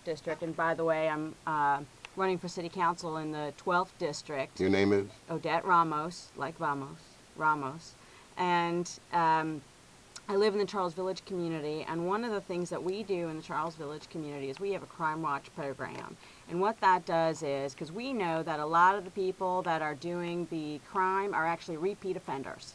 district. And by the way, I'm running for city council in the 12th district. Your name is? Odette Ramos, like Vamos, Ramos. And I live in the Charles Village community, and one of the things that we do in the Charles Village community is we have a crime watch program. And what that does is, because we know that a lot of the people that are doing the crime are actually repeat offenders.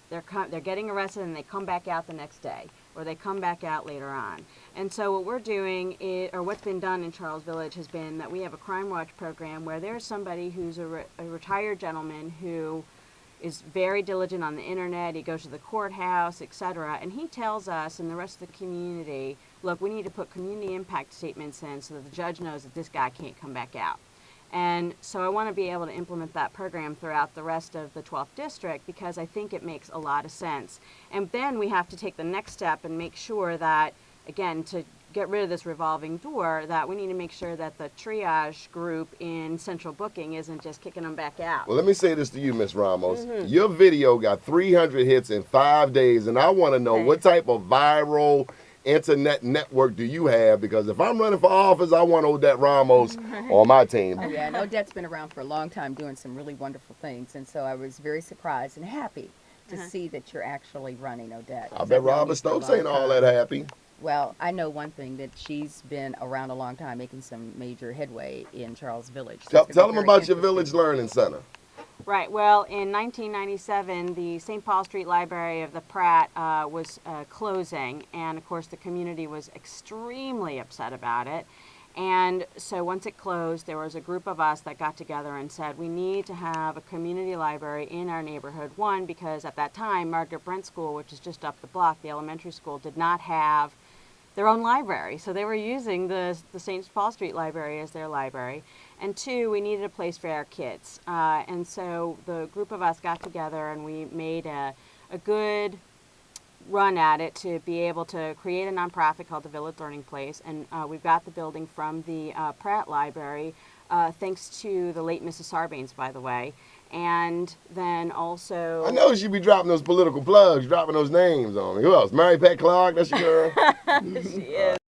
They're getting arrested and they come back out the next day, or they come back out later on. And so what we're doing, or what's been done in Charles Village, has been that we have a crime watch program where there's somebody who's a retired gentleman who is very diligent on the internet. He goes to the courthouse, etc., and he tells us and the rest of the community, look, we need to put community impact statements in so that the judge knows that this guy can't come back out. And so I want to be able to implement that program throughout the rest of the 12th district, because I think it makes a lot of sense. And then we have to take the next step and make sure that, again, to get rid of this revolving door, that we need to make sure that the triage group in central booking isn't just kicking them back out. Well, let me say this to you, Ms. Ramos. Your video got 300 hits in 5 days, and I want to know what type of viral internet network do you have? Because if I'm running for office, I want Odette Ramos on my team. Oh, yeah, and Odette's been around for a long time doing some really wonderful things, and so I was very surprised and happy to see that you're actually running, Odette. I bet Robert Stokes ain't all that happy. Well, I know one thing, that she's been around a long time making some major headway in Charles Village. So Tell them about your Village Learning Center. Right. Well, in 1997, the St. Paul Street Library of the Pratt was closing, and of course the community was extremely upset about it. And so once it closed, there was a group of us that got together and said, we need to have a community library in our neighborhood. One, because at that time, Margaret Brent School, which is just up the block, the elementary school, did not have their own library. So they were using the St. Paul Street Library as their library. And two, we needed a place for our kids. And so the group of us got together and we made a good run at it to be able to create a nonprofit called the Village Learning Place. And we've got the building from the Pratt Library, thanks to the late Mrs. Sarbanes, by the way. And then also... I know she'd be dropping those political plugs, dropping those names on me. Who else? Mary Pat Clark, that's your girl? She is.